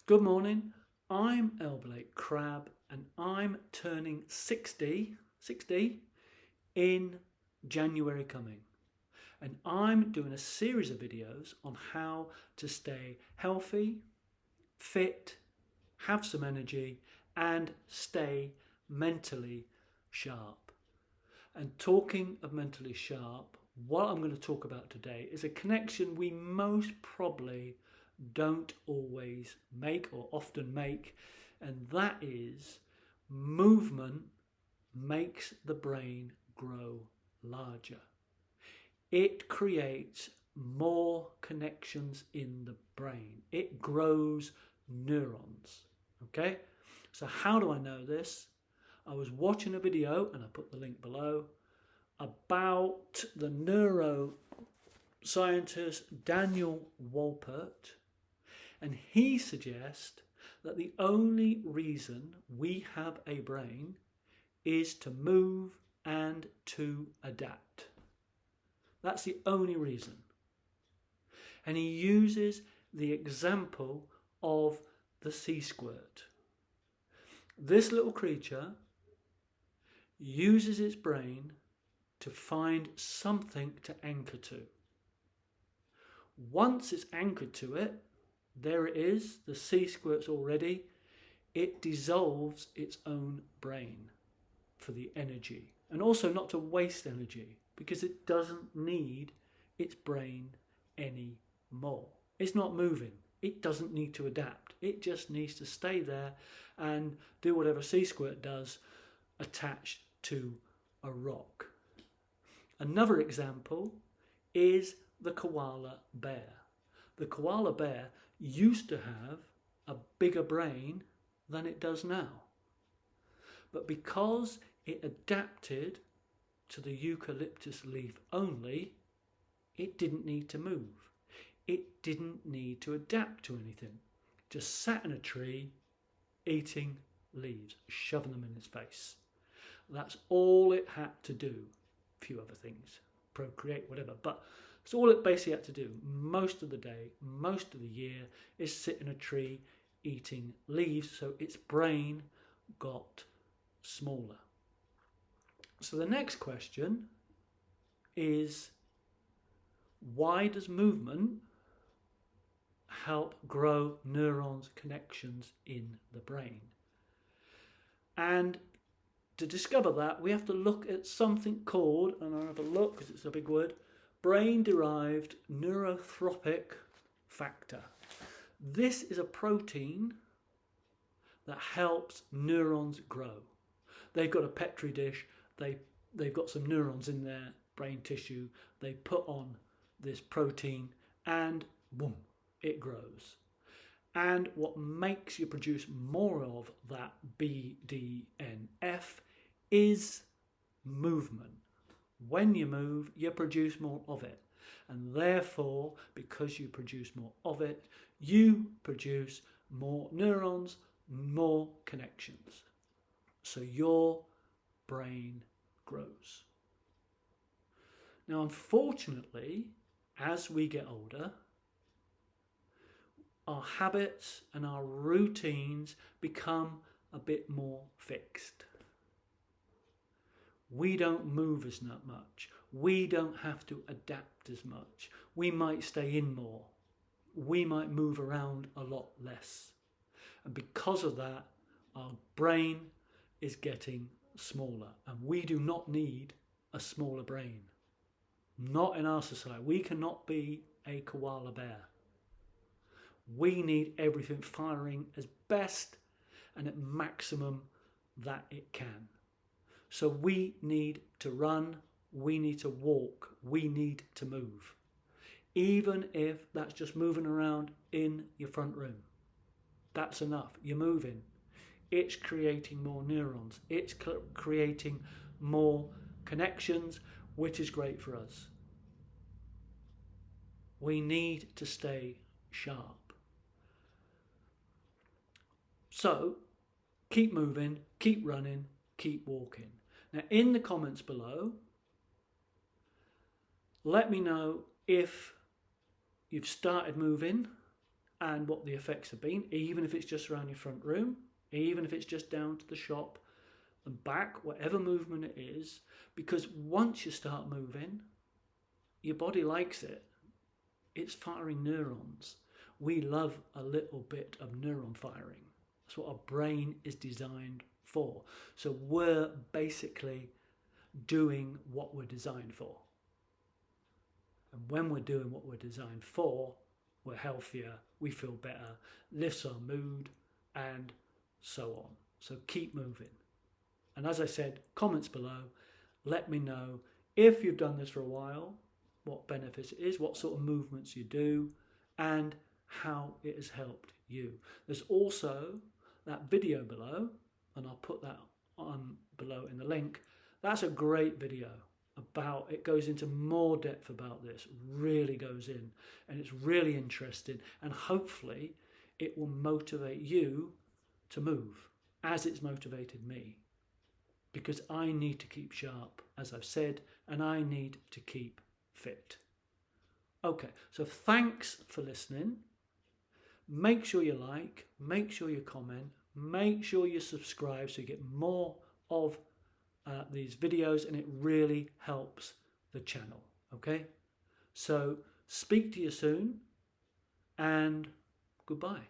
Good morning, I'm Blake Crab and I'm turning 60 in January coming. And I'm doing a series of videos on how to stay healthy, fit, have some energy and stay mentally sharp. And talking of mentally sharp, what I'm going to talk about today is a connection we most probably don't always make or often make, and that is movement makes the brain grow larger. It creates more connections in the brain. It grows neurons. Okay, so how do I know this? I was watching a video, and I put the link below, about the neuroscientist Daniel Wolpert, and he suggests that the only reason we have a brain is to move and to adapt. That's the only reason. And he uses the example of the sea squirt. This little creature uses its brain to find something to anchor to. Once it's anchored to it, there it is, the sea squirt's already, it dissolves its own brain for the energy. And also not to waste energy, because it doesn't need its brain anymore. It's not moving. It doesn't need to adapt. It just needs to stay there and do whatever sea squirt does, attached to a rock. Another example is the koala bear. The koala bear used to have a bigger brain than it does now. But because it adapted to the eucalyptus leaf only, it didn't need to move. It didn't need to adapt to anything. Just sat in a tree eating leaves, shoving them in its face. That's all it had to do. A few other things, procreate, whatever, but it's all it basically had to do most of the day, most of the year, is sit in a tree eating leaves, so its brain got smaller. So the next question is, why does movement help grow neurons, connections in the brain? And to discover that, we have to look at something called, and I'll have a look because it's a big word, brain-derived neurotrophic factor. This is a protein that helps neurons grow. They've got a petri dish, they've got some neurons in their brain tissue, they put on this protein and boom, it grows. And what makes you produce more of that BDNF is movement. When you move, you produce more of it. And therefore, because you produce more of it, you produce more neurons, more connections. So your brain grows. Now, unfortunately, as we get older, our habits and our routines become a bit more fixed. We don't move as much. We don't have to adapt as much. We might stay in more. We might move around a lot less. And because of that, our brain is getting smaller. And we do not need a smaller brain. Not in our society. We cannot be a koala bear. We need everything firing as best and at maximum that it can. So we need to run, we need to walk, we need to move. Even if that's just moving around in your front room. That's enough. You're moving. It's creating more neurons. It's creating more connections, which is great for us. We need to stay sharp. So, keep moving, keep running, keep walking. Now, in the comments below, let me know if you've started moving and what the effects have been, even if it's just around your front room, even if it's just down to the shop and back, whatever movement it is, because once you start moving, your body likes it. It's firing neurons. We love a little bit of neuron firing. That's what our brain is designed for. So we're basically doing what we're designed for. And when we're doing what we're designed for, we're healthier, we feel better, lifts our mood, and so on. So keep moving. And as I said, comments below, let me know if you've done this for a while, what benefits it is, what sort of movements you do, and how it has helped you. There's also that video below, and I'll put that on below in the link. That's a great video about, it goes into more depth about this, really goes in, and it's really interesting, and hopefully it will motivate you to move as it's motivated me, because I need to keep sharp, as I've said, and I need to keep fit. Okay, so thanks for listening. Make sure you like, make sure you comment, make sure you subscribe so you get more of these videos, and it really helps the channel. Okay, so speak to you soon, and goodbye.